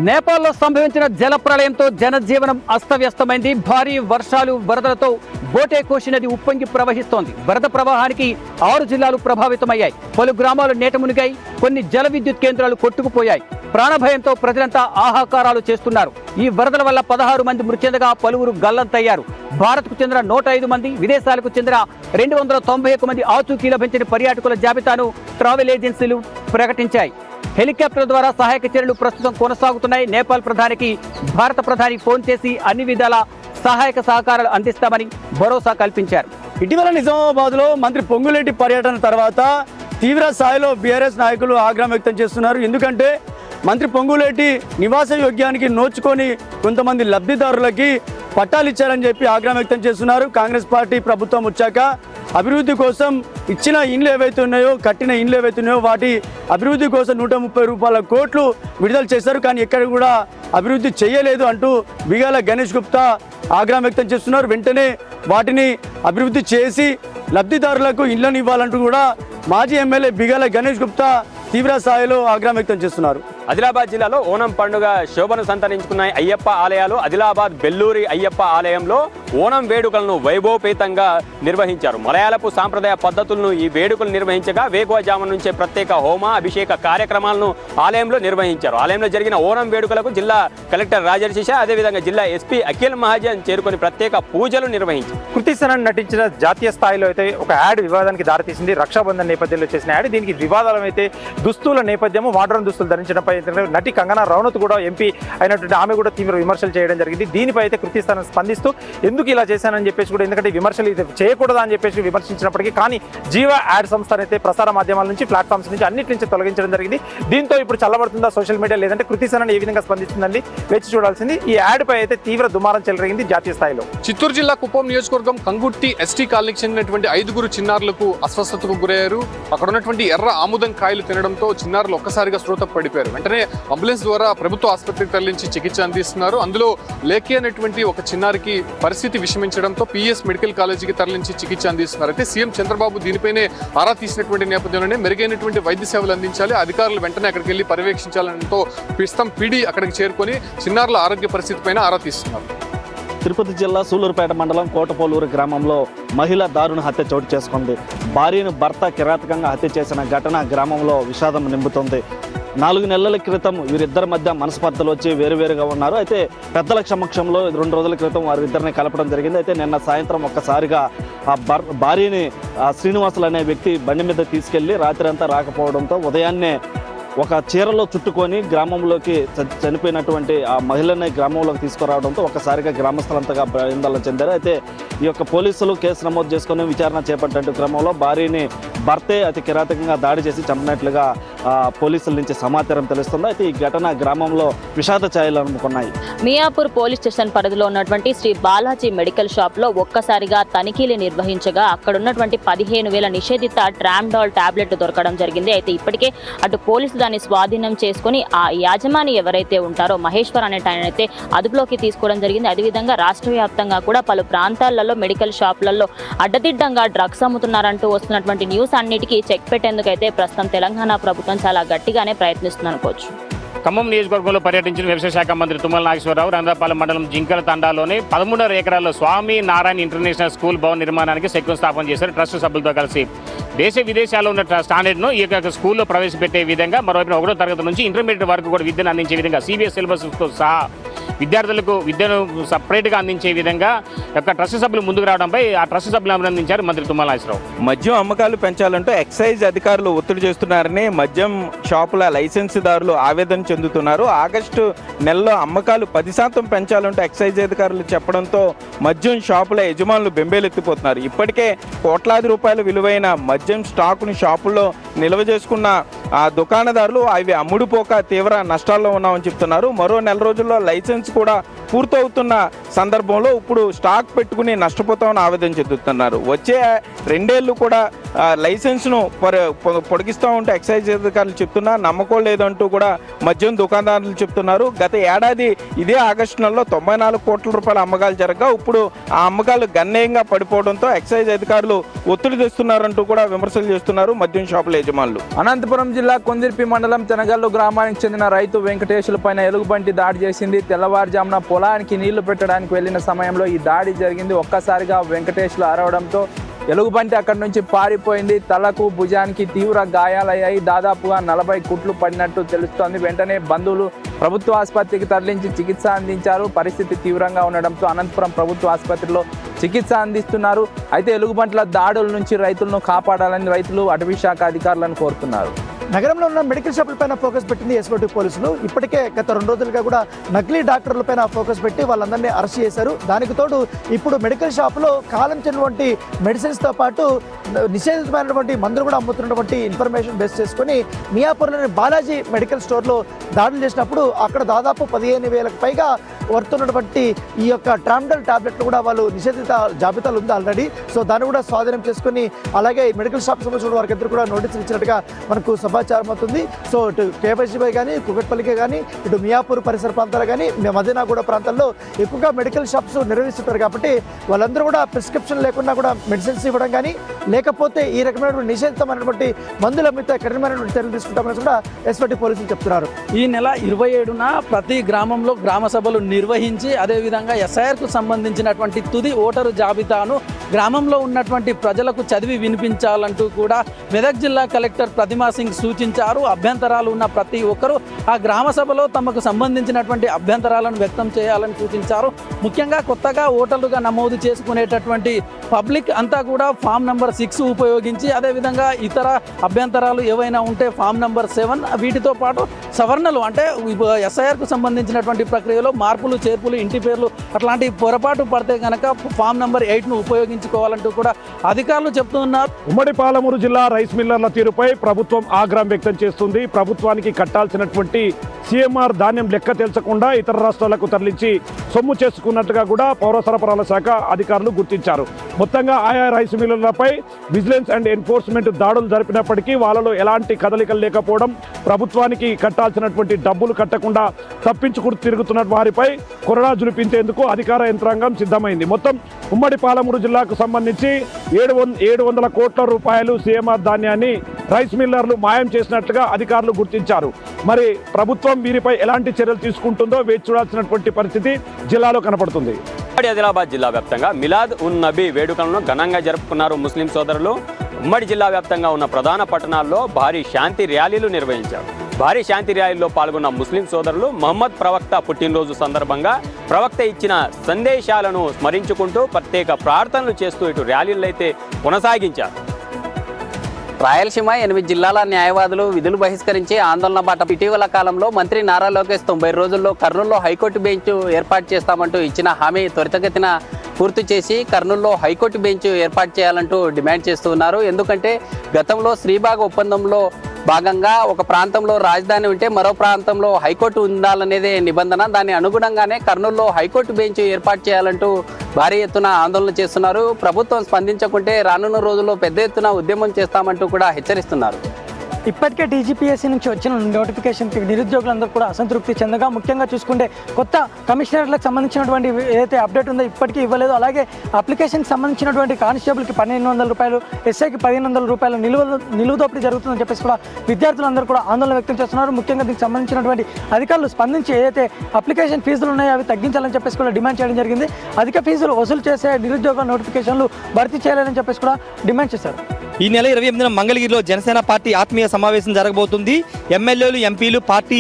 నేపాల్లో సంభవించిన జల ప్రళయంతో జనజీవనం అస్తవ్యస్తమైంది. భారీ వర్షాలు వరదలతో బోటేకోషి నది ఉప్పొంగి ప్రవహిస్తోంది. వరద ప్రవాహానికి 6 జిల్లాలు ప్రభావితమయ్యాయి. పలు గ్రామాలు నీట మునిగాయి. కొన్ని జల విద్యుత్ కేంద్రాలు కొట్టుకుపోయాయి. ప్రాణభయంతో ప్రజలంతా ఆహాకారాలు చేస్తున్నారు. ఈ వరదల వల్ల 16 మంది మృతి చెందగా పలువురు గల్లంతయ్యారు. భారత్కు చెందిన 105 మంది, విదేశాలకు చెందిన 291 మంది ఆచూకీ లభించిన పర్యాటకుల జాబితాను ట్రావెల్ ఏజెన్సీలు ప్రకటించాయి. హెలికాప్టర్ ద్వారా సహాయక చర్యలు ప్రస్తుతం కొనసాగుతున్నాయి. నేపాల్ ప్రధానికి భారత ప్రధాని ఫోన్ చేసి అన్ని విధాల సహాయక సహకారాలు అందిస్తామని భరోసా కల్పించారు. ఇటీవల నిజామాబాద్లో మంత్రి పొంగులేటి పర్యటన తర్వాత తీవ్ర స్థాయిలో బీఆర్ఎస్ నాయకులు ఆగ్రహం వ్యక్తం చేస్తున్నారు. ఎందుకంటే మంత్రి పొంగులేటి నివాస యోగ్యానికి నోచుకొని కొంతమంది లబ్ధిదారులకి పట్టాలు ఇచ్చారని చెప్పి ఆగ్రహం వ్యక్తం చేస్తున్నారు. కాంగ్రెస్ పార్టీ ప్రభుత్వం వచ్చాక అభివృద్ధి కోసం ఇచ్చిన ఇండ్లు ఏవైతే ఉన్నాయో, కట్టిన ఇండ్లు ఏవైతే ఉన్నాయో వాటి అభివృద్ధి కోసం 130 కోట్లు విడుదల చేశారు. కానీ ఎక్కడ కూడా అభివృద్ధి చేయలేదు అంటూ బిగాల గణేష్ గుప్తా ఆగ్రహం వ్యక్తం చేస్తున్నారు. వెంటనే వాటిని అభివృద్ధి చేసి లబ్ధిదారులకు ఇళ్లను ఇవ్వాలంటూ కూడా మాజీ ఎమ్మెల్యే బిగాల గణేష్ గుప్తా తీవ్ర స్థాయిలో ఆగ్రహం వ్యక్తం చేస్తున్నారు. ఆదిలాబాద్ జిల్లాలో ఓనం పండుగ శోభను సంతరించుకున్నాయి అయ్యప్ప ఆలయాలు. ఆదిలాబాద్ బెల్లూరి అయ్యప్ప ఆలయంలో ఓనం వేడుకలను వైభవపేతంగా నిర్వహించారు. మలయాళపు సాంప్రదాయ పద్ధతులను ఈ వేడుకలు నిర్వహించగా వేకువజాము నుంచే ప్రత్యేక హోమ అభిషేక కార్యక్రమాలను ఆలయంలో నిర్వహించారు. ఆలయంలో జరిగిన ఓనం వేడుకలకు జిల్లా కలెక్టర్ రాజర్షిష, అదేవిధంగా జిల్లా ఎస్పీ అఖిల్ మహాజన్ చేరుకొని ప్రత్యేక పూజలు నిర్వహించారు. కృతి సనన్ నటించిన జాతీయ స్థాయిలో అయితే ఒక యాడ్ వివాదానికి దారితీసింది. రక్షాబంధన్ నేపథ్యంలో చేసిన యాడ్. దీనికి వివాదాలు అయితే దుస్తుల నేపథ్యము, మోడర్న్ దుస్తులు ధరించడంపై నటి కంగనా రనౌత్ కూడా ఎంపీ అయినటువంటి ఆమె కూడా తీవ్ర విమర్శలు చేయడం జరిగింది. దీనిపై అయితే కృతి సనన్ స్పందిస్తూ ఎందుకు ఇలా చేశానని చెప్పేసి కూడా, ఎందుకంటే విమర్శలు ఇది చేయకూడదా అని చెప్పేసి విమర్శించినప్పటికీ కానీ జీవ యాడ్ సంస్థ అయితే ప్రసార మాధ్యమాల నుంచి, ప్లాట్ఫామ్స్ నుంచి అన్నిటి నుంచి తొలగించడం జరిగింది. దీంతో ఇప్పుడు చల్లబడుతుందా సోషల్ మీడియా, లేదంటే కృతి సనన్ ఏ విధంగా స్పందిస్తుందండి వేచి చూడాల్సింది. ఈ యాడ్ పై అయితే తీవ్ర దుమారం చెలరేగింది జాతీయ స్థాయిలో. చిత్తూరు జిల్లా కుప్పం నియోజకవర్గం కంగుట్టి ఎస్టీ కాలనీకి చెందినటువంటి 5 చిన్నారులకు అస్వస్థతకు గురయ్యారు. అక్కడ ఉన్నటువంటి ఎర్ర ఆముదం కాయలు తినడంతో చిన్నారులు ఒక్కసారిగా స్రోత పడిపోయారు. వెంటనే అంబులెన్స్ ద్వారా ప్రభుత్వ ఆసుపత్రికి తరలించి చికిత్స అందిస్తున్నారు. అందులో లేఖి అనేటువంటి ఒక చిన్నారికి పరిస్థితి విషమించడంతో పిఎస్ మెడికల్ కాలేజీకి తరలించి చికిత్స అందిస్తున్నారు. అయితే సీఎం చంద్రబాబు దీనిపైనే ఆరా తీసినటువంటి నేపథ్యంలోనే మెరుగైనటువంటి వైద్య సేవలు అందించాలి, అధికారులు వెంటనే అక్కడికి వెళ్ళి పర్యవేక్షించాలనడంతో పిస్తం పీడీ అక్కడికి చేరుకొని చిన్నారుల ఆరోగ్య పరిస్థితి పైన ఆరా తీస్తున్నారు. తిరుపతి జిల్లా సూలూరుపేట మండలం కోటపోలూరు గ్రామంలో మహిళ దారుణ హత్య చోటు చేసుకుంది. భార్యను భర్త కిరాతకంగా హత్య చేసిన ఘటన గ్రామంలో విషాదం నింపుతుంది. 4 నెలల క్రితం వీరిద్దరి మధ్య మనస్పర్ధలు వచ్చి వేరువేరుగా ఉన్నారు. అయితే పెద్దల సమక్షంలో 2 రోజుల క్రితం వారిద్దరిని కలపడం జరిగింది. అయితే నిన్న సాయంత్రం ఒక్కసారిగా ఆ భార్యని శ్రీనివాసులు అనే వ్యక్తి బండి మీద తీసుకెళ్లి రాత్రి అంతా రాకపోవడంతో ఉదయాన్నే ఒక చీరలో చుట్టుకొని గ్రామంలోకి చనిపోయినటువంటి ఆ మహిళని గ్రామంలోకి తీసుకురావడంతో ఒక్కసారిగా గ్రామస్తులంతగా భయాందోళన చెందారు. అయితే ఈ యొక్క పోలీసులు కేసు నమోదు చేసుకుని విచారణ చేపట్టే క్రమంలో భార్యని భర్తే అతి కిరాతకంగా దాడి చేసి చంపినట్లుగా పోలీసుల నుంచి సమాచారం తెలుస్తుంది. అయితే ఈ ఘటన గ్రామంలో విషాద ఛాయలు అందుకున్నాయి. మియాపూర్ పోలీస్ స్టేషన్ పరిధిలో ఉన్నటువంటి శ్రీ బాలాజీ మెడికల్ షాప్లో ఒక్కసారిగా తనిఖీలు నిర్వహించగా అక్కడ ఉన్నటువంటి 15,000 నిషేధిత ట్రామ్డాల్ టాబ్లెట్ దొరకడం జరిగింది. అయితే ఇప్పటికే అటు పోలీసులు దాన్ని స్వాధీనం చేసుకుని ఆ యాజమాని ఎవరైతే ఉంటారో మహేశ్వర్ అనే ఆయనైతే అదుపులోకి తీసుకోవడం జరిగింది. అదేవిధంగా రాష్ట్ర వ్యాప్తంగా కూడా పలు ప్రాంతాలలో మెడికల్ షాపులలో అడ్డదిడ్డంగా డ్రగ్స్ అమ్ముతున్నారంటూ వస్తున్నటువంటి న్యూస్ అన్నిటికీ చెక్ పెట్టేందుకైతే ప్రస్తుతం తెలంగాణ ప్రభుత్వం చాలా గట్టిగానే ప్రయత్నిస్తుంది అనుకోవచ్చు. ఖమ్మం నియోజకవర్గంలో పర్యటించిన వ్యవసాయ శాఖ మంత్రి తుమ్మల నాగేశ్వరరావు రంధ్రపాలెం మండలం జింకల తండాలోని 13.5 ఎకరాల్లో స్వామి నారాయణ ఇంటర్నేషనల్ స్కూల్ భవన్ నిర్మాణానికి శంకుస్థాపన చేశారు. ట్రస్ట్ సభ్యులతో కలిసి దేశ విదేశాల్లో ఉన్న స్టాండర్డ్ను ఈ యొక్క స్కూల్లో ప్రవేశపెట్టే విధంగా మరోవైపు 1వ తరగతి నుంచి ఇంటర్మీడియట్ వరకు కూడా విద్యను అందించే విధంగా సిబిఎస్ సిలబస్తో సహా విద్యార్థులకు విద్యను సపరేట్గా అందించే విధంగా యొక్క ట్రస్ట్ సభ్యులు ముందుకు రావడంపై ఆ ట్రస్ట్ సభ్యులు అభినందించారు మంత్రి తుమ్మల నాగేశ్వరరావు. మద్యం అమ్మకాలు పెంచాలంటూ ఎక్సైజ్ అధికారులు ఒత్తిడి చేస్తున్నారని మద్యం షాపుల లైసెన్సుదారులు ఆవేదన చెందుతున్నారు. ఆగస్టు నెలలో అమ్మకాలు 10% పెంచాలంటూ ఎక్సైజ్ అధికారులు చెప్పడంతో మద్యం షాపుల యజమానులు బెంబేలెత్తిపోతున్నారు. ఇప్పటికే కోట్లాది రూపాయల విలువైన మద్యం స్టాకును షాపుల్లో నిల్వ చేసుకున్న ఆ దుకాణదారులు అవి అమ్ముడుపోక తీవ్ర నష్టాల్లో ఉన్నామని చెప్తున్నారు. మరో నెల రోజుల్లో లైసెన్స్ కూడా పూర్తవుతున్న సందర్భంలో ఇప్పుడు స్టాక్ పెట్టుకుని నష్టపోతామని ఆవేదన చెందుతున్నారు. వచ్చే 2 ఏళ్ళు కూడా లైసెన్స్ను పొడిగిస్తూ ఉంటే ఎక్సైజ్ అధికారులు చెప్తున్నా నమ్మకం లేదంటూ కూడా మద్యం దుకాణదారులు చెప్తున్నారు. గత ఏడాది ఇదే ఆగస్టు నెలలో 94 కోట్ల రూపాయల అమ్మకాలు జరగగా ఇప్పుడు ఆ అమ్మకాలు గణనీయంగా పడిపోవడంతో ఎక్సైజ్ అధికారులు ఒత్తిడి తెస్తున్నారంటూ కూడా విమర్శలు చేస్తున్నారు మద్యం షాపుల యజమానులు. అనంతపురం జిల్లా కొందిర్పి మండలం తెనగల్లు గ్రామానికి చెందిన రైతు వెంకటేశ్వర పైన ఎలుగుబంటి దాడి చేసింది. తెల్లవారుజామున పొలానికి నీళ్లు పెట్టడానికి వెళ్లిన సమయంలో ఈ దాడి జరిగింది. ఒక్కసారిగా వెంకటేశ్వర అరవడంతో ఎలుగుబంటి అక్కడి నుంచి పారిపోయింది. తలకు భుజానికి తీవ్ర గాయాలయ్యాయి. దాదాపుగా 40 కుట్లు పడినట్టు తెలుస్తోంది. వెంటనే బంధువులు ప్రభుత్వ ఆసుపత్రికి తరలించి చికిత్స అందించారు. పరిస్థితి తీవ్రంగా ఉండడంతో అనంతపురం ప్రభుత్వ ఆసుపత్రిలో చికిత్స అందిస్తున్నారు. అయితే ఎలుగుబంట్ల దాడుల నుంచి రైతులను కాపాడాలని రైతులు అటవీ శాఖ అధికారులను కోరుతున్నారు. నగరంలో ఉన్న మెడికల్ షాపులపైన ఫోకస్ పెట్టింది ఎస్ఓటీ పోలీసులు. ఇప్పటికే గత 2 రోజులుగా కూడా నకిలీ డాక్టర్లపైన ఫోకస్ పెట్టి వాళ్ళందరినీ అరెస్ట్ చేశారు. దానికి తోడు ఇప్పుడు మెడికల్ షాపులో కాలం చెందినటువంటి మెడిసిన్స్తో పాటు నిషేధితమైనటువంటి మందులు కూడా అమ్ముతున్నటువంటి ఇన్ఫర్మేషన్ బేస్ చేసుకొని మియాపూర్లోని బాలాజీ మెడికల్ స్టోర్లో దాడులు చేసినప్పుడు అక్కడ దాదాపు 15,000కు పైగా వర్తున్నటువంటి ఈ యొక్క ట్రామ్డల్ టాబ్లెట్లు కూడా వాళ్ళు నిషేధిత జాబితాలు ఉంది ఆల్రెడీ. సో దాన్ని కూడా స్వాధీనం చేసుకుని అలాగే మెడికల్ షాప్ సంబంధించిన వారికి ఇద్దరు కూడా నోటీసులు ఇచ్చినట్టుగా మనకు సమాచారం అవుతుంది. సో ఇటు కేవైసీపై కానీ కుకట్పల్లికే కానీ ఇటు మియాపూర్ పరిసర ప్రాంతాలు కానీ మదీనాగూడ ప్రాంతాల్లో ఎక్కువగా మెడికల్ షాప్స్ నిర్వహిస్తుంటారు కాబట్టి వాళ్ళందరూ కూడా ప్రిస్క్రిప్షన్ లేకుండా కూడా మెడిసిన్స్ ఇవ్వడం కానీ లేకపోతే ఈ రకమైనటువంటి నిషేధితమైనటువంటి మందులు అమ్మితే కఠినమైనటువంటి చర్యలు తీసుకుంటామని కూడా ఎస్ఓటీ పోలీసులు చెప్తున్నారు. ఈ నెల 27న ప్రతి గ్రామంలో గ్రామ సభలు నిర్వహించి అదేవిధంగా ఎస్ఐఆర్కు సంబంధించినటువంటి తుది ఓటరు జాబితాను గ్రామంలో ఉన్నటువంటి ప్రజలకు చదివి వినిపించాలంటూ కూడా మెదక్ జిల్లా కలెక్టర్ ప్రతిమా సింగ్ సూచించారు. అభ్యంతరాలు ఉన్న ప్రతి ఒక్కరూ ఆ గ్రామ సభలో తమకు సంబంధించినటువంటి అభ్యంతరాలను వ్యక్తం చేయాలని సూచించారు. ముఖ్యంగా కొత్తగా ఓటర్లుగా నమోదు చేసుకునేటటువంటి పబ్లిక్ అంతా కూడా ఫామ్ నంబర్ 6 ఉపయోగించి అదేవిధంగా ఇతర అభ్యంతరాలు ఏవైనా ఉంటే ఫామ్ నంబర్ 7 వీటితో పాటు సవరణలు అంటే ఎస్ఐఆర్కు సంబంధించినటువంటి ప్రక్రియలో మార్పులు చేర్పులు ఇంటి పేర్లు అట్లాంటి పొరపాటు పడితే కనుక ఫామ్ నంబర్ 8ను ఉపయోగించుకోవాలంటూ కూడా అధికారులు చెప్తున్నారు. ఉమ్మడి పాలమూరు జిల్లా రైస్ మిల్లర్ల తీరుపై ప్రభుత్వం ఆగ్రహం వ్యక్తం చేస్తుంది. ప్రభుత్వానికి కట్టాల్సినటువంటి సీఎంఆర్ ధాన్యం లెక్క తెల్చకుండా ఇతర రాష్ట్రాలకు తరలించి సొమ్ము చేసుకున్నట్టుగా కూడా పౌర సరఫరాల శాఖ అధికారులు గుర్తించారు. మొత్తంగా ఆయా రైస్ మిల్లర్లపై విజిలెన్స్ అండ్ ఎన్ఫోర్స్మెంట్ దాడులు జరిపినప్పటికీ వాళ్ళలో ఎలాంటి కదలికలు లేకపోవడం, ప్రభుత్వానికి కట్టాల్సినటువంటి డబ్బులు కట్టకుండా తప్పించుకు తిరుగుతున్న వారిపై కొరడా జులిపించేందుకు అధికార యంత్రాంగం సిద్ధమైంది. మొత్తం ఉమ్మడి పాలమూరు జిల్లాకు సంబంధించి 700 కోట్ల రూపాయలు సీఎంఆర్ ధాన్యాన్ని రైస్ మిల్లర్లు మాయం చేసినట్లుగా అధికారులు గుర్తించారు. మరి ప్రభుత్వం వీరిపై ఎలాంటి చర్యలు తీసుకుంటుందో వేచి చూడాల్సినటువంటి పరిస్థితి జిల్లాలో కనపడుతుంది. ఆదిలాబాద్ జిల్లా వ్యాప్తంగా మిలాద్ ఉన్ నబీ వేడుకలను ఘనంగా జరుపుకున్నారు ముస్లిం సోదరులు. ఉమ్మడి జిల్లా వ్యాప్తంగా ఉన్న ప్రధాన పట్టణాల్లో భారీ శాంతి ర్యాలీలు నిర్వహించారు. భారీ శాంతి ర్యాలీలో పాల్గొన్న ముస్లిం సోదరులు మహమ్మద్ ప్రవక్త పుట్టినరోజు సందర్భంగా ప్రవక్త ఇచ్చిన సందేశాలను స్మరించుకుంటూ ప్రత్యేక ప్రార్థనలు చేస్తూ ఇటు ర్యాలీలు అయితే కొనసాగించారు. రాయలసీమ 8 జిల్లాల న్యాయవాదులు విధులు బహిష్కరించి ఆందోళన బాట. ఇటీవల కాలంలో మంత్రి నారా లోకేష్ 90 రోజుల్లో కర్నూలులో హైకోర్టు బెంచ్ ఏర్పాటు చేస్తామంటూ ఇచ్చిన హామీ త్వరితగతిన పూర్తి చేసి కర్నూలులో హైకోర్టు బెంచ్ ఏర్పాటు చేయాలంటూ డిమాండ్ చేస్తూ ఉన్నారు. ఎందుకంటే గతంలో శ్రీబాగ్ ఒప్పందంలో భాగంగా ఒక ప్రాంతంలో రాజధాని ఉంటే మరో ప్రాంతంలో హైకోర్టు ఉండాలనేదే నిబంధన. దాని అనుగుణంగానే కర్నూలులో హైకోర్టు బెంచ్ ఏర్పాటు చేయాలంటూ భారీ ఎత్తున ఆందోళన చేస్తున్నారు. ప్రభుత్వం స్పందించకుంటే రానున్న రోజుల్లో పెద్ద ఎత్తున ఉద్యమం చేస్తామంటూ కూడా హెచ్చరిస్తున్నారు. ఇప్పటికే డీజీపీఎస్సీ నుంచి వచ్చిన నోటిఫికేషన్కి నిరుద్యోగులందరూ కూడా అసంతృప్తి చెందగా ముఖ్యంగా చూసుకుంటే కొత్త కమిషనర్లకు సంబంధించినటువంటి ఏదైతే అప్డేట్ ఉందో ఇప్పటికీ ఇవ్వలేదు. అలాగే అప్లికేషన్కి సంబంధించినటువంటి కానిస్టేబుల్కి 1,500 రూపాయలు, ఎస్ఐకి 1,500 రూపాయలు నిలువ దోపిడీ జరుగుతుందని చెప్పేసి కూడా విద్యార్థులందరూ కూడా ఆందోళన వ్యక్తం చేస్తున్నారు. ముఖ్యంగా దీనికి సంబంధించినటువంటి అధికారులు స్పందించి ఏదైతే అప్లికేషన్ ఫీజులు ఉన్నాయో అవి తగ్గించాలని చెప్పేసి కూడా డిమాండ్ చేయడం జరిగింది. అధిక ఫీజులు వసూలు చేసే నిరుద్యోగ నోటిఫికేషన్లు భర్తీ చేయాలని చెప్పేసి కూడా డిమాండ్ చేశారు. ఈ నెల 28న మంగళగిరిలో జనసేన పార్టీ ఆత్మీయ సమావేశం జరగబోతుంది. ఎమ్మెల్యేలు, ఎంపీలు, పార్టీ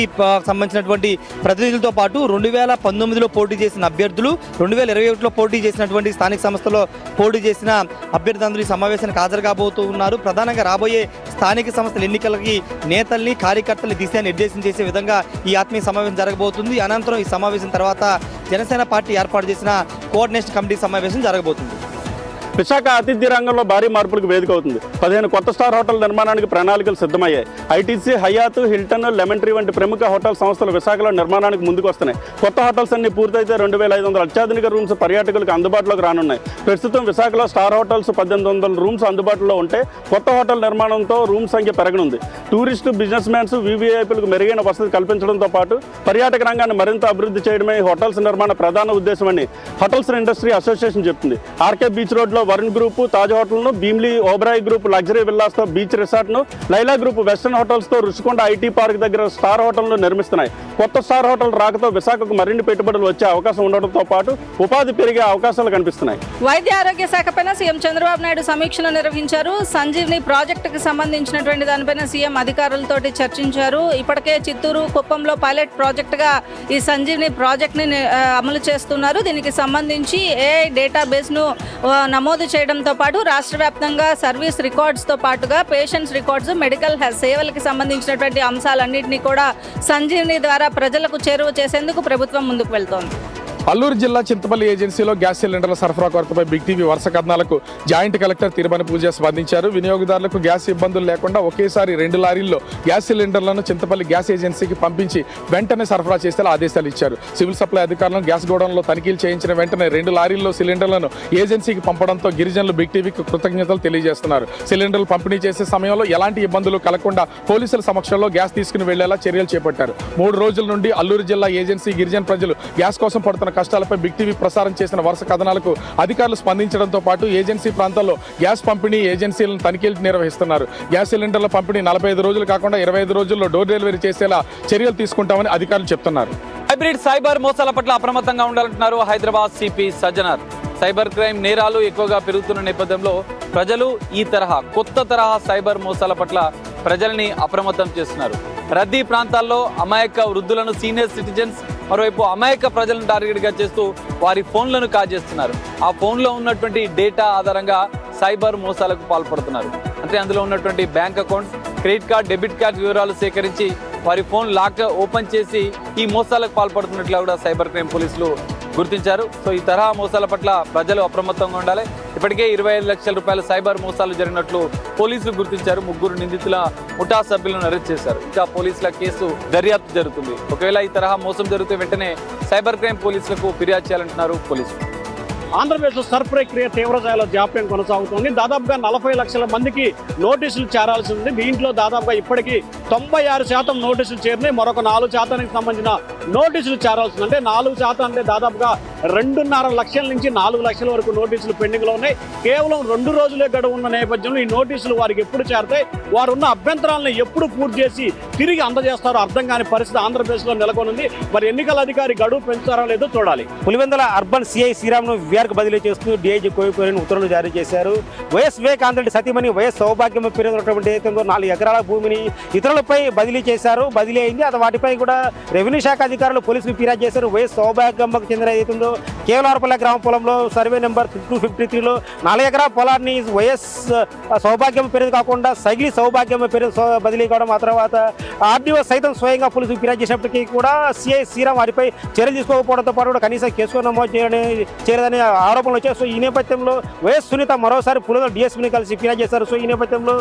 సంబంధించినటువంటి ప్రతినిధులతో పాటు 2019లో పోటీ చేసిన అభ్యర్థులు, 2021లో పోటీ చేసినటువంటి స్థానిక సంస్థలో పోటీ చేసిన అభ్యర్థులందరూ ఈ సమావేశానికి హాజరు కాబోతూ ఉన్నారు. ప్రధానంగా రాబోయే స్థానిక సంస్థల ఎన్నికలకి నేతల్ని, కార్యకర్తల్ని దిశానిర్దేశం చేసే విధంగా ఈ ఆత్మీయ సమావేశం జరగబోతుంది. అనంతరం ఈ సమావేశం తర్వాత జనసేన పార్టీ ఏర్పాటు చేసిన కోఆర్డినేషన్ కమిటీ సమావేశం జరగబోతుంది. విశాఖ ఆతిథ్య రంగంలో భారీ మార్పులకు వేదిక అవుతుంది. 15 కొత్త స్టార్ హోటల్ నిర్మాణానికి ప్రణాళికలు సిద్ధమయ్యాయి. ఐటీసీ, హయాత్, హిల్టన్, లెమన్ ట్రీ వంటి ప్రముఖ హోటల్ సంస్థలు విశాఖలో నిర్మాణానికి ముందుకు వస్తున్నాయి. కొత్త హోటల్స్ అన్ని పూర్తయితే 2500 అత్యాధునిక రూమ్స్ పర్యాటకులకు అందుబాటులోకి రానున్నాయి. ప్రస్తుతం విశాఖలో స్టార్ హోటల్స్ 1800 రూమ్స్ అందుబాటులో ఉంటే కొత్త హోటల్ నిర్మాణంతో రూమ్ సంఖ్య పెరగనుంది. టూరిస్టు, బిజినెస్ మ్యాన్స్, వీవీఐపీలకు మెరుగైన వసతి కల్పించడంతో పాటు పర్యాటక రంగాన్ని మరింత అభివృద్ధి చేయడమే ఈ హోటల్స్ నిర్మాణ ప్రధాన ఉద్దేశమని హోటల్స్ ఇండస్ట్రీ అసోసియేషన్ చెప్తుంది. ఆర్కే బీచ్ రోడ్లో వరుణ్ గ్రూప్ తాజ్ హోటల్ను, భీమ్లీ ఓబరాయ్ గ్రూప్ లగ్జరీ విల్లాస్తో బీచ్ రిసార్ట్ను, లైలా గ్రూప్ వెస్టర్న్ హోటల్స్తో రుషికొండ ఐటీ పార్క్ దగ్గర స్టార్ హోటల్ను నిర్మిస్తున్నాయి. కొత్త స్టార్ హోటల్ రాకతో విశాఖకు మరిన్ని పెట్టుబడులు వచ్చే అవకాశం ఉండడంతో పాటు ఉపాధి పెరిగే అవకాశాలు కనిపిస్తున్నాయి. వైద్య ఆరోగ్య శాఖ పైన సీఎం చంద్రబాబు నాయుడు సమీక్షను నిర్వహించారు. సంజీవ్ని ప్రాజెక్టుకు సంబంధించినటువంటి దానిపైన సీఎం అధికారులతోటి చర్చించారు. ఇప్పటికే చిత్తూరు, కుప్పంలో పైలట్ ప్రాజెక్టుగా ఈ సంజీవ్ని ప్రాజెక్ట్ని అమలు చేస్తున్నారు. దీనికి సంబంధించి ఏఐ డేటాబేస్ను నమోదు చేయడంతో పాటు రాష్ట్ర వ్యాప్తంగా సర్వీస్ రికార్డ్స్తో పాటుగా పేషెంట్స్ రికార్డ్స్, మెడికల్ సేవలకి సంబంధించినటువంటి అంశాలన్నింటినీ కూడా సంజీవ్ని ద్వారా ప్రజలకు చేరువ చేసేందుకు ప్రభుత్వం ముందుకు వెళ్తోంది. అల్లూరు జిల్లా చింతపల్లి ఏజెన్సీలో గ్యాస్ సిలిండర్ల సరఫరా కొరతపై బిగ్ టీవీ వరుస కథనాలకు జాయింట్ కలెక్టర్ తిరుమల పూజ స్పందించారు. వినియోగదారులకు గ్యాస్ ఇబ్బందులు లేకుండా ఒకేసారి 2 లారీల్లో గ్యాస్ సిలిండర్లను చింతపల్లి గ్యాస్ ఏజెన్సీకి పంపించి వెంటనే సరఫరా చేసేలా ఆదేశాలు ఇచ్చారు. సివిల్ సప్లై అధికారులను గ్యాస్ గోడౌన్లో తనిఖీలు చేయించిన వెంటనే 2 లారీల్లో సిలిండర్లను ఏజెన్సీకి పంపడంతో గిరిజనులు బిగ్ టీవీకి కృతజ్ఞతలు తెలియజేస్తున్నారు. సిలిండర్లు పంపిణీ చేసే సమయంలో ఎలాంటి ఇబ్బందులు కలగకుండా పోలీసుల సమక్షంలో గ్యాస్ తీసుకుని వెళ్లేలా చర్యలు చేపట్టారు. 3 రోజుల నుండి అల్లూరు జిల్లా ఏజెన్సీ గిరిజన ప్రజలు గ్యాస్ కోసం పడుతున్న కష్టాలపై బిగ్ టీవీ ప్రసారం చేసిన వరుస కథనాలకు అధికారులు స్పందించడంతో పాటు ఏజెన్సీ ప్రాంతాల్లో గ్యాస్ పంపిణీ ఏజెన్సీలను తనిఖీలు నిర్వహిస్తున్నారు. గ్యాస్ సిలిండర్ల పంపిణీ 45 రోజులు కాకుండా 25 రోజుల్లో డోర్ డెలివరీ చేసేలా చర్యలు తీసుకుంటామని అధికారులు చెప్తున్నారు. హైబ్రిడ్ సైబర్ మోసాల పట్ల అప్రమత్తంగా ఉండాలంటున్నారు Hyderabad CP Sajjanar. Cyber crime నేరాలు ఎక్కువగా పెరుగుతున్న నేపథ్యంలో ప్రజలు ఈ కొత్త తరహా సైబర్ మోసాల పట్ల ప్రజల్ని అప్రమత్తం చేస్తున్నారు. రద్దీ ప్రాంతాల్లో అమాయక వృద్ధులను, సీనియర్ సిటిజన్స్, మరోవైపు అమాయక ప్రజలను టార్గెట్గా చేస్తూ వారి ఫోన్లను కాజేస్తున్నారు. ఆ ఫోన్లో ఉన్నటువంటి డేటా ఆధారంగా సైబర్ మోసాలకు పాల్పడుతున్నారు. అంటే అందులో ఉన్నటువంటి bank accounts, credit card, debit card వివరాలు సేకరించి వారి ఫోన్ లాక్ ఓపెన్ చేసి ఈ మోసాలకు పాల్పడుతున్నట్లు కూడా సైబర్ క్రైమ్ పోలీసులు గుర్తించారు. సో ఈ తరహా మోసాల పట్ల ప్రజలు అప్రమత్తంగా ఉండాలి. ఇప్పటికే 25 లక్షల రూపాయల సైబర్ మోసాలు జరిగినట్లు పోలీసులు గుర్తించారు. 3 నిందితుల ముఠా సభ్యులను అరెస్ట్ చేశారు. ఇంకా పోలీసుల కేసు దర్యాప్తు జరుగుతుంది. ఒకవేళ ఈ తరహా మోసం జరిగితే వెంటనే సైబర్ క్రైమ్ పోలీసులకు ఫిర్యాదు చేయాలంటున్నారు పోలీసులు. ఆంధ్రప్రదేశ్లో సర్ ప్రక్రియ తీవ్రస్థాయిలో జాప్యం కొనసాగుతోంది. దాదాపుగా 40 లక్షల మందికి నోటీసులు చేరాల్సి ఉంది. దీంట్లో దాదాపుగా ఇప్పటికీ 96% నోటీసులు చేరినాయి. మరొక 4% సంబంధించిన నోటీసులు చేరాల్సి ఉంది. అంటే 4% అంటే దాదాపుగా 2.5 లక్షల నుంచి 4 లక్షల వరకు నోటీసులు పెండింగ్లో ఉన్నాయి. కేవలం 2 రోజులే గడువు ఉన్న నేపథ్యంలో ఈ నోటీసులు వారికి ఎప్పుడు చేరతాయి, వారు ఉన్న అభ్యంతరాలను ఎప్పుడు పూర్తి చేసి తిరిగి అందజేస్తారో అర్థం కాని పరిస్థితి ఆంధ్రప్రదేశ్లో నెలకొనుంది. మరి ఎన్నికల అధికారి గడువు పెంచుతారో లేదో చూడాలి. పులివెందుల అర్బన్ సిఐ శ్రీరామ్ను విఆర్కు బదిలీ చేస్తూ డీఐజీ కోయిపోయిన ఉత్తర్వులు జారీ చేశారు. వైఎస్ వివేకానంద రెడ్డి సతీమణి వైఎస్ సౌభాగ్యం పేరున్నటువంటి 4 ఎకరాల భూమిని ఇతరులపై బదిలీ చేశారు. బదిలీ అయింది. అది వాటిపై కూడా రెవెన్యూ శాఖ అధికారులు పోలీసులు ఫిర్యాదు చేశారు. వైఎస్ సౌభాగ్యమ్మకు చెందిన ఏదైతుందో కేవలారపల్లి గ్రామ పొలంలో సర్వే నెంబర్ 253లో 4 ఎకరాల పొలాన్ని వైఎస్ సౌభాగ్యం పేరు కాకుండా సైగిలి సౌభాగ్యం పేరు బదిలీ కావడం, ఆ తర్వాత ఆర్డీఓ సైతం స్వయంగా పోలీసులు ఫిర్యాదు చేసినప్పటికీ కూడా సిఐ శ్రీరామ్ వాటిపై చర్యలు తీసుకోకపోవడంతో పాటు కూడా కనీసం కేసు నమోదు చేయలేదని ఆరోపణలు వచ్చాయి. సో ఈ నేపథ్యంలో వైఎస్ సునీత మరోసారి పులివెందుల డిఎస్పీని కలిసి ఫిర్యాదు చేశారు. సో ఈ నేపథ్యంలో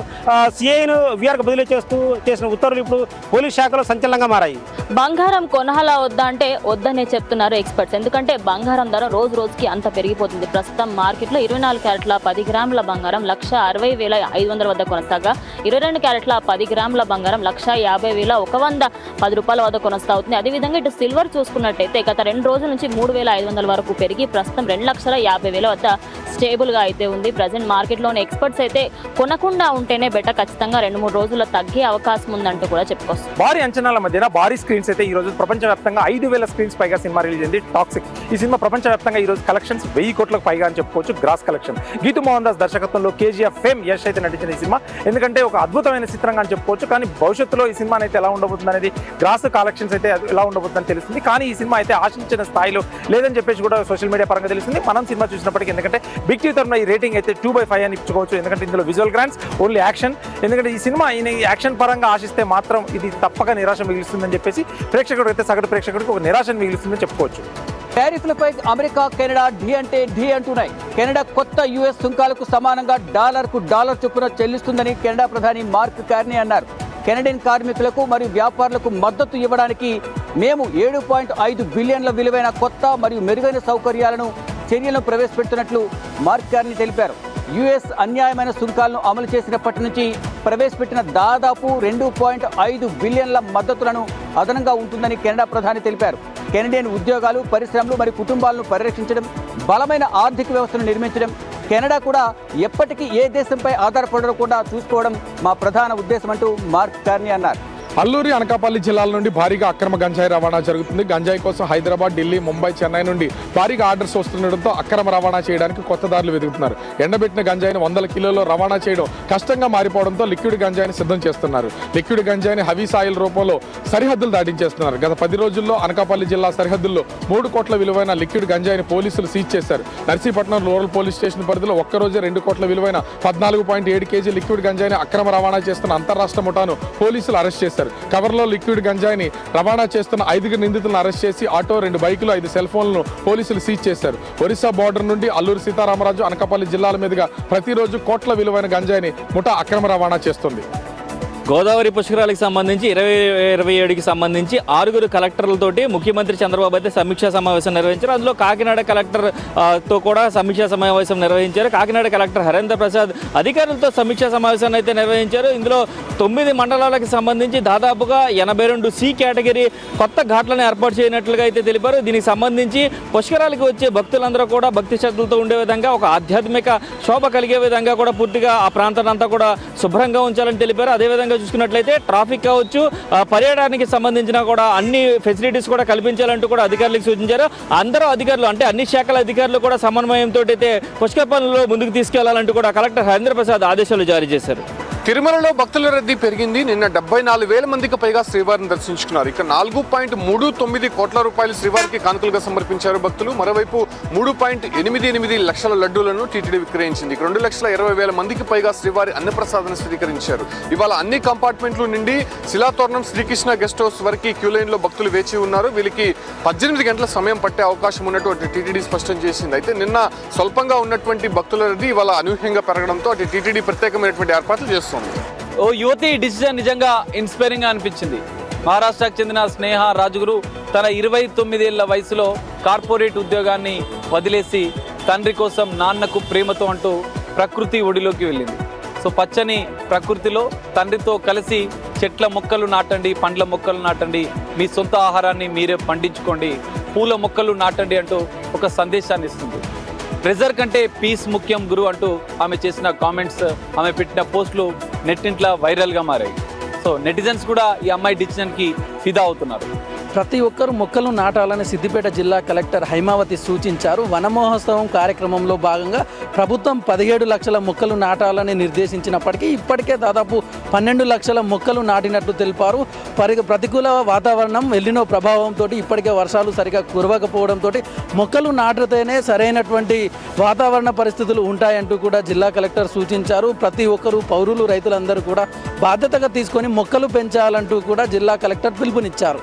సిఐను వీఆర్కు బదిలీ చేస్తూ చేసిన ఉత్తర్వులు ఇప్పుడు పోలీస్ శాఖలో సంచలనంగా మారాయి. బంగారం కొనాలా వద్దా అంటే వద్దనే చెప్తున్నారు ఎక్స్పర్ట్స్. ఎందుకంటే బంగారం ధర రోజు రోజుకి అంత పెరిగిపోతుంది. ప్రస్తుతం మార్కెట్లో 24 క్యారెట్ల 10 గ్రాముల బంగారం 1,60,500 వద్ద కొనసాగా 22 క్యారెట్ల 10 గ్రాముల బంగారం 1,50,110 రూపాయల వద్ద కొనసాగుతుంది. అదేవిధంగా ఇటు సిల్వర్ చూసుకున్నట్టయితే గత 2 రోజుల నుంచి 3,500 వరకు పెరిగి ప్రస్తుతం 2,50,000 వద్ద స్టేబుల్గా అయితే ఉంది. ప్రజెంట్ మార్కెట్లోని ఎక్స్పర్ట్స్ అయితే కొనకుండా ఉంటేనే బెటర్, ఖచ్చితంగా 2-3 రోజుల్లో తగ్గే అవకాశం ఉందంటూ కూడా చెప్పుకొస్తారు. భారీ అంచనాల మధ్యన భారీ స్క్రీన్స్ అయితే ఈ రోజు ప్రపంచవ్యాప్తంగా 5,000 స్క్రీన్స్ పైగా సినిమా రిలీజ్ అయింది. టాక్సిక్ ఈ సినిమా ప్రపంచవ్యాప్తంగా ఈ రోజు కలెక్షన్స్ 1000 కోట్లకు పైగా అని చెప్పుకోవచ్చు. Gross collection. గీతు మోహన్ దాస్ దర్శకత్వంలో కేజీఎఫ్ ఫేమ్ యష్ అయితే నటించిన ఈ సినిమా ఎందుకంటే ఒక అద్భుతమైన చిత్రంగా అని చెప్పుకోవచ్చు. కానీ భవిష్యత్తులో ఈ సినిమా అయితే ఎలా ఉండబోతుంది అనేది, గ్రాస్ కలెక్షన్స్ అయితే ఎలా ఉండబోతుందని తెలుస్తుంది. కానీ ఈ సినిమా అయితే ఆశించిన స్థాయిలో లేదని చెప్పేసి కూడా సోషల్ మీడియా పరంగా తెలుస్తుంది. మనం సినిమా చూసినప్పటికీ ఎందుకంటే బిగ్ టీ తరఫున ఈ రేటింగ్ అయితే 2/5 అని ఇచ్చుకోవచ్చు. ఎందుకంటే ఇందులో విజువల్ గ్రాండ్స్, ఓన్లీ యాక్షన్. ఎందుకంటే ఈ సినిమా యాక్షన్ పరంగా ఆశిస్తే మాత్రం ఇది తప్పక నిరాశ మిగిలిస్తుందని చెప్పేసి ప్రేక్షకుడు అయితే సగటు ప్రేక్షకుడికి ఒక నిరాశను మిగిలిస్తుందని చెప్పుకోవచ్చు. టారిఫ్లపై అమెరికా, కెనడా ఢీ అంటే ఢీ అంటున్నాయి. కెనడా కొత్త యుఎస్ సుంకాలకు సమానంగా డాలర్ చొప్పున చెల్లిస్తుందని కెనడా ప్రధాని మార్క్ కార్నీ అన్నారు. కెనడియన్ కార్మికులకు మరియు వ్యాపారులకు మద్దతు ఇవ్వడానికి మేము 7.5 బిలియన్ల విలువైన కొత్త మరియు మెరుగైన చర్యలను ప్రవేశపెడుతున్నట్లు మార్క్ కార్నీ తెలిపారు. యుఎస్ అన్యాయమైన సుంకాలను అమలు చేసినప్పటి నుంచి ప్రవేశపెట్టిన దాదాపు 2.5 బిలియన్ల మద్దతులను అదనంగా ఉంటుందని కెనడా ప్రధాని తెలిపారు. కెనడియన్ ఉద్యోగాలు, పరిశ్రమలు మరియు కుటుంబాలను పరిరక్షించడం, బలమైన ఆర్థిక వ్యవస్థను నిర్మించడం, కెనడా కూడా ఎప్పటికీ ఏ దేశంపై ఆధారపడకుండా చూసుకోవడం మా ప్రధాన ఉద్దేశం అంటూ మార్క్ కార్నీ అన్నారు. అల్లూరి, అనకాపల్లి జిల్లాల నుండి భారీగా అక్రమ గంజాయి రవాణా జరుగుతుంది. గంజాయి కోసం హైదరాబాద్, ఢిల్లీ, ముంబై, చెన్నై నుండి భారీగా ఆర్డర్స్ వస్తుండటంతో అక్రమ రవాణా చేయడానికి కొత్త దారులు వెతుకుతున్నారు. ఎండబెట్టిన గంజాయిని 100 కిలోల్లో రవాణా చేయడం కష్టంగా మారిపోవడంతో లిక్విడ్ గంజాయిని సిద్ధం చేస్తున్నారు. లిక్విడ్ గంజాయిని హవీస్ ఆయిల్ రూపంలో సరిహద్దులు దాటించేస్తున్నారు. గత 10 రోజుల్లో అనకాపల్లి జిల్లా సరిహద్దుల్లో 3 కోట్ల విలువైన లిక్విడ్ గంజాయిని పోలీసులు సీజ్ చేశారు. నర్సీపట్నం రూరల్ పోలీస్ స్టేషన్ పరిధిలో ఒక్కరోజే 2 కోట్ల విలువైన 14.7 కేజీ లిక్విడ్ గంజాయిని అక్రమ రవాణా చేస్తున్న అంతర్రాష్ట్ర ముఠాను పోలీసులు అరెస్ట్ చేశారు. కవర్లో లిక్విడ్ గంజాయిని రవాణా చేస్తున్న 5 నిందితులను అరెస్ట్ చేసి ఆటో, 2 బైకులు, 5 సెల్ ఫోన్లను పోలీసులు సీజ్ చేశారు. ఒరిస్సా బార్డర్ నుండి అల్లూరు సీతారామరాజు, అనకాపల్లి జిల్లాల మీదుగా ప్రతిరోజు కోట్ల విలువైన గంజాయిని ముఠా అక్రమ రవాణా చేస్తుంది. గోదావరి పుష్కరాలకు సంబంధించి 2027కి సంబంధించి 6 కలెక్టర్లతోటి ముఖ్యమంత్రి చంద్రబాబు అయితే సమీక్షా సమావేశం నిర్వహించారు. అందులో కాకినాడ కలెక్టర్తో కూడా సమీక్షా సమావేశం నిర్వహించారు. కాకినాడ కలెక్టర్ హరేంద్ర ప్రసాద్ అధికారులతో సమీక్షా సమావేశాన్ని అయితే నిర్వహించారు. ఇందులో 9 మండలాలకు సంబంధించి దాదాపుగా 82 సి కేటగిరీ కొత్త ఘాట్లను ఏర్పాటు చేయనట్లుగా అయితే తెలిపారు. దీనికి సంబంధించి పుష్కరాలకు వచ్చే భక్తులందరూ కూడా భక్తి శ్రద్ధలతో ఉండే విధంగా, ఒక ఆధ్యాత్మిక శోభ కలిగే విధంగా కూడా పూర్తిగా ఆ ప్రాంతాన్ని అంతా కూడా శుభ్రంగా ఉంచాలని తెలిపారు. అదేవిధంగా చూసుకున్నట్లయితే ట్రాఫిక్ కావచ్చు, పర్యటనకి సంబంధించిన కూడా అన్ని ఫెసిలిటీస్ కూడా కల్పించాలంటూ కూడా అధికారులకు సూచించారు. అందరూ అధికారులు అంటే అన్ని శాఖల అధికారులు కూడా సమన్వయంతో అయితే పుష్కర పనులు ముందుకు తీసుకెళ్లాలంటూ కూడా కలెక్టర్ హరేంద్ర ప్రసాద్ ఆదేశాలు జారీ చేశారు. తిరుమలలో భక్తుల రద్దీ పెరిగింది. నిన్న 74,000 మందికి పైగా శ్రీవారిని దర్శించుకున్నారు. ఇక 4.39 కోట్ల రూపాయలు శ్రీవారికి కానుకలుగా సమర్పించారు భక్తులు. మరోవైపు 3.88 లక్షల లడ్డూలను టీటీడీ విక్రయించింది. 2,20,000 మందికి పైగా శ్రీవారి అన్నప్రసాదాన్ని స్వీకరించారు. ఇవాళ అన్ని కంపార్ట్మెంట్లు నుండి శిలాతోరణం శ్రీకృష్ణ గెస్ట్ హౌస్ వరకు క్యూ లైన్ లో భక్తులు వేచి ఉన్నారు. వీళ్ళకి 18 గంటల సమయం పట్టే అవకాశం ఉన్నట్టు టీటీడీ స్పష్టం చేసింది. అయితే నిన్న స్వల్పంగా ఉన్నటువంటి భక్తుల రద్దీ ఇవాళ అనూహ్యంగా పెరగడంతో అటు టీటీడీ ప్రత్యేకమైనటువంటి ఏర్పాట్లు చేస్తుంది. ఓ యువతి డిసిజన్ నిజంగా ఇన్స్పైరింగ్ గా అనిపించింది. మహారాష్ట్రకు చెందిన స్నేహ రాజుగురు తన 29 ఏళ్ల వయసులో కార్పొరేట్ ఉద్యోగాన్ని వదిలేసి తండ్రి కోసం, నాన్నకు ప్రేమతో అంటూ ప్రకృతి ఒడిలోకి వెళ్ళింది. సో పచ్చని ప్రకృతిలో తండ్రితో కలిసి చెట్ల మొక్కలు నాటండి, పండ్ల మొక్కలు నాటండి, మీ సొంత ఆహారాన్ని మీరే పండించుకోండి, పూల మొక్కలు నాటండి అంటూ ఒక సందేశాన్ని ఇస్తుంది. ప్రెజర్ కంటే పీస్ ముఖ్యం గురు అంటూ ఆమె చేసిన కామెంట్స్, ఆమె పెట్టిన పోస్టులు నెట్టింట్లో వైరల్గా మారాయి. సో నెటిజన్స్ కూడా ఈ అమ్మాయి డిసిజన్కి ఫిదా అవుతున్నారు. ప్రతి ఒక్కరూ మొక్కలు నాటాలని సిద్దిపేట జిల్లా కలెక్టర్ హైమావతి సూచించారు. వనమహోత్సవం కార్యక్రమంలో భాగంగా ప్రభుత్వం 17 లక్షల మొక్కలు నాటాలని నిర్దేశించినప్పటికీ ఇప్పటికే దాదాపు 12 లక్షల మొక్కలు నాటినట్లు తెలిపారు. ప్రతికూల వాతావరణం, ఎల్నినో ప్రభావంతో ఇప్పటికే వర్షాలు సరిగా కురవకపోవడంతో మొక్కలు నాటితేనే సరైనటువంటి వాతావరణ పరిస్థితులు ఉంటాయంటూ కూడా జిల్లా కలెక్టర్ సూచించారు. ప్రతి ఒక్కరూ, పౌరులు, రైతులందరూ కూడా బాధ్యతగా తీసుకొని మొక్కలు పెంచాలంటూ కూడా జిల్లా కలెక్టర్ పిలుపునిచ్చారు.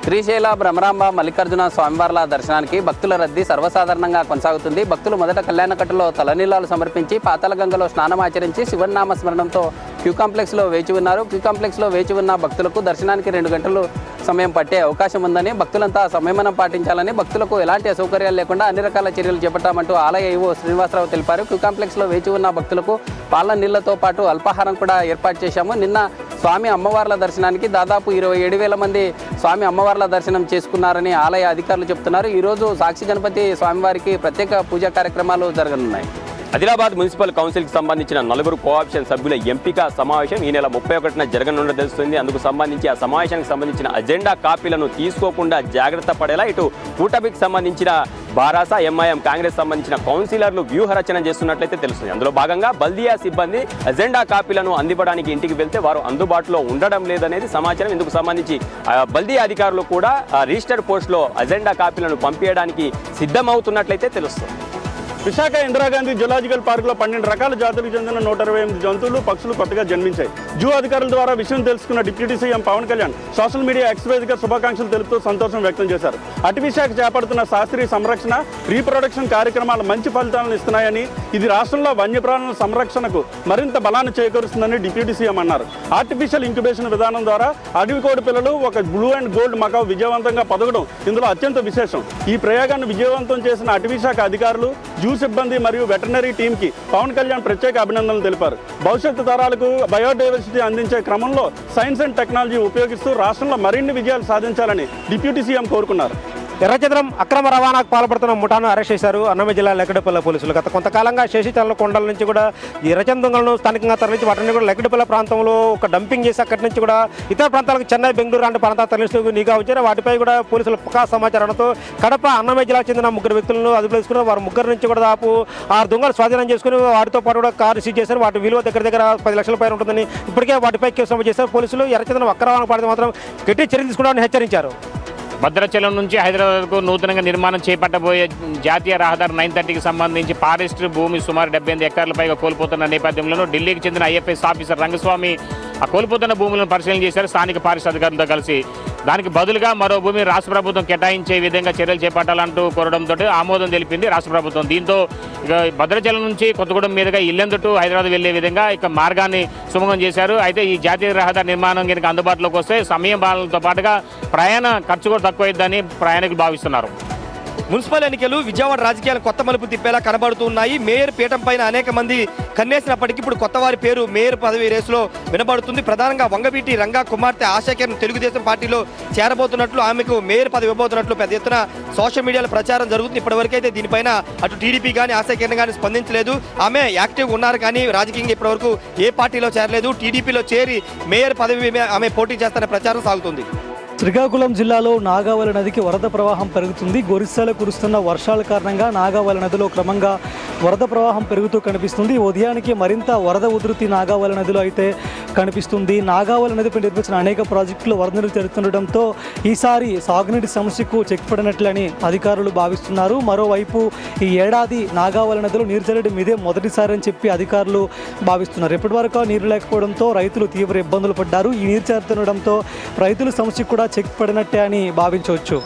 శ్రీశైల భ్రమరాంబ మల్లికార్జున స్వామివార్ల దర్శనానికి భక్తుల రద్దీ సర్వసాధారణంగా కొనసాగుతుంది. భక్తులు మొదట కళ్యాణకట్టులో తలనీలాలు సమర్పించి పాతాళగంగలో స్నానం ఆచరించి శివనామ స్మరణంతో క్యూ కాంప్లెక్స్లో వేచి ఉన్నారు. క్యూ కాంప్లెక్స్లో వేచి ఉన్న భక్తులకు దర్శనానికి 2 గంటలు సమయం పట్టే అవకాశం ఉందని, భక్తులంతా సంయమనం పాటించాలని, భక్తులకు ఎలాంటి అసౌకర్యాలు లేకుండా అన్ని రకాల చర్యలు చేపట్టామంటూ ఆలయ ఈవో శ్రీనివాసరావు తెలిపారు. క్యూ కాంప్లెక్స్లో వేచి ఉన్న భక్తులకు పాల నీళ్లతో పాటు అల్పాహారం కూడా ఏర్పాటు చేశాము. నిన్న స్వామి అమ్మవార్ల దర్శనానికి దాదాపు 27,000 మంది స్వామి అమ్మవార్ల దర్శనం చేసుకున్నారని ఆలయ అధికారులు చెప్తున్నారు. ఈరోజు సాక్షి గణపతి స్వామివారికి ప్రత్యేక పూజా కార్యక్రమాలు జరగనున్నాయి. ఆదిలాబాద్ మున్సిపల్ కౌన్సిల్కి సంబంధించిన 4 కోఆప్షన్ సభ్యుల ఎంపిక సమావేశం ఈ నెల 31న జరగనున్నది తెలుస్తుంది. అందుకు సంబంధించి ఆ సమావేశానికి సంబంధించిన అజెండా కాపీలను తీసుకోకుండా జాగ్రత్త పడేలా ఇటు కూటమికి సంబంధించిన బారాస, ఎంఐఎం, కాంగ్రెస్ సంబంధించిన కౌన్సిలర్లు వ్యూహరచన చేస్తున్నట్లయితే తెలుస్తుంది. అందులో భాగంగా బల్దియా సిబ్బంది అజెండా కాపీలను అందివ్వడానికి ఇంటికి వెళ్తే వారు అందుబాటులో ఉండడం లేదనేది సమాచారం. ఇందుకు సంబంధించి బల్దియా అధికారులు కూడా రిజిస్టర్డ్ పోస్టులో అజెండా కాపీలను పంపించడానికి సిద్ధమవుతున్నట్లయితే తెలుస్తుంది. విశాఖ ఇందిరాగాంధీ జులాజికల్ పార్కులో 12 రకాల జాతులకు చెందిన 128 జంతువులు పక్షులు కొత్తగా జన్మించాయి. జూ అధికారుల ద్వారా విషయం తెలుసుకున్న deputy CM Pawan Kalyan social media X వేదికగా శుభాకాంక్షలు తెలుపుతూ సంతోషం వ్యక్తం చేశారు. అటవీ శాఖ చేపడుతున్న శాస్త్రీయ సంరక్షణ, రీప్రొడక్షన్ కార్యక్రమాలు మంచి ఫలితాలను ఇస్తున్నాయని, ఇది రాష్ట్రంలో వన్యప్రాణుల సంరక్షణకు మరింత బలాన్ని చేకూరుస్తుందని డిప్యూటీ సీఎం అన్నారు. ఆర్టిఫిషియల్ ఇంక్యుబేషన్ విధానం ద్వారా అడవి కోడి పిల్లలు ఒక బ్లూ అండ్ గోల్డ్ మకావ్ విజయవంతంగా పొదగడం ఇందులో అత్యంత విశేషం. ఈ ప్రయోగాన్ని విజయవంతం చేసిన అటవీ శాఖ అధికారులు, జూ సిబ్బంది మరియు వెటర్నరీ టీంకి పవన్ కళ్యాణ్ ప్రత్యేక అభినందనలు తెలిపారు. భవిష్యత్తు తరాలకు బయోడైవర్సిటీ అందించే క్రమంలో సైన్స్ అండ్ టెక్నాలజీ ఉపయోగిస్తూ రాష్ట్రంలో మరిన్ని విజయాలు సాధించాలని డిప్యూటీ సీఎం కోరుకున్నారు. ఎర్రచంద్రం అక్రమ రవాణాకు పాల్పడుతున్న ముఠాను అరెస్ట్ చేశారు అన్నమయ్య జిల్లా లెక్కడపల్లి పోలీసులు. గత కొంతకాలంగా శేషిచర్ల కొండల నుంచి కూడా ఎర్రచందొంగలను స్థానికంగా తరలించి వాటిని కూడా లెక్కడపల్లి ప్రాంతంలో ఒక డంపింగ్ చేసి అక్కడి నుంచి కూడా ఇతర ప్రాంతాలకు చెన్నై, బెంగళూరు లాంటి ప్రాంతాలు తరలిస్తూ నిఘా ఉంచారు. వాటిపై కూడా పోలీసులు పక్కా సమాచారంతో కడప, అన్నమయ్య జిల్లాకు చెందిన 3 వ్యక్తులను అదుపులో తీసుకున్నారు. వారు 3 నుంచి కూడా దాదాపు 6 దొంగలు స్వాధీనం చేసుకుని వాటితో పాటు కూడా కారు సీజ్ చేశారు. వాటి విలువ దగ్గర 10 లక్షల పైన ఉంటుందని ఇప్పటికే వాటిపై కేసు నమోదు చేశారు. పోలీసులు ఎర్రచంద్రం అక్రమానికి పాడితే మాత్రం గట్టి చర్యలు తీసుకుంటామని హెచ్చరించారు. భద్రాచలం నుంచి హైదరాబాద్కు నూతనంగా నిర్మాణం చేపట్టబోయే జాతీయ రహదారి 930కి సంబంధించి ఫారెస్ట్ భూమి సుమారు 78 ఎకరాల పైగా కోల్పోతున్న నేపథ్యంలో ఢిల్లీకి చెందిన ఐఎఫ్ఎస్ ఆఫీసర్ రంగస్వామి ఆ కోల్పోతున్న భూములను పరిశీలన చేశారు స్థానిక ఫారెస్ట్ అధికారులతో కలిసి. దానికి బదులుగా మరో భూమి రాష్ట్ర ప్రభుత్వం కేటాయించే విధంగా చర్యలు చేపట్టాలంటూ కోరడంతో ఆమోదం తెలిపింది రాష్ట్ర ప్రభుత్వం. దీంతో ఇక భద్రాచలం నుంచి కొత్తగూడెం మీదుగా ఇల్లెందు టు హైదరాబాద్ వెళ్లే విధంగా ఇక మార్గాన్ని సుగమం చేశారు. అయితే ఈ జాతీయ రహదారి నిర్మాణం కనుక అందుబాటులోకి వస్తే సమయం పాలనతో పాటుగా ప్రయాణ ఖర్చు కూడా తక్కువైద్దని ప్రయాణికులు భావిస్తున్నారు. మున్సిపల్ ఎన్నికలు విజయవాడ రాజకీయాలు కొత్త మలుపు తిప్పేలా కనబడుతున్నాయి. మేయర్ పీఠం పైన అనేక మంది కన్నేసినప్పటికీ ఇప్పుడు కొత్త వారి పేరు మేయర్ పదవి రేసులో వినబడుతుంది. ప్రధానంగా వంగవీటి రంగా కుమార్తె ఆశాకిరణ్ తెలుగుదేశం పార్టీలో చేరబోతున్నట్లు, ఆమెకు మేయర్ పదవి ఇవ్వబోతున్నట్లు పెద్ద ఎత్తున సోషల్ మీడియాలో ప్రచారం జరుగుతుంది. ఇప్పటివరకైతే దీనిపైన అటు టీడీపీ కానీ ఆశాకిరణ్ కానీ స్పందించలేదు. ఆమె యాక్టివ్గా ఉన్నారు కానీ రాజకీయంగా ఇప్పటివరకు ఏ పార్టీలో చేరలేదు. టీడీపీలో చేరి మేయర్ పదవి ఆమె పోటీ చేస్తారనే ప్రచారం సాగుతుంది. శ్రీకాకుళం జిల్లాలో నాగావళి నదికి వరద ప్రవాహం పెరుగుతుంది. గొరిస్సాలో కురుస్తున్న వర్షాల కారణంగా నాగావళి నదిలో క్రమంగా వరద ప్రవాహం పెరుగుతూ కనిపిస్తుంది. ఉదయానికి మరింత వరద ఉధృతి నాగావళి నదిలో అయితే కనిపిస్తుంది. నాగావళి నదిపై నిర్మించిన అనేక ప్రాజెక్టులు వరద నీరు చేరుతుండటంతో ఈసారి సాగునీటి సమస్యకు చెక్ పడినట్లని అధికారులు భావిస్తున్నారు. మరోవైపు ఈ ఏడాది నాగావళి నదిలో నీరు చేరడం ఇదే మొదటిసారి అని చెప్పి అధికారులు భావిస్తున్నారు. ఇప్పటివరకు నీరు లేకపోవడంతో రైతులు తీవ్ర ఇబ్బందులు పడ్డారు. ఈ నీరు చేరుతుండటంతో రైతుల సమస్యకు కూడా చెక్ పడినట్టే అని భావించవచ్చు.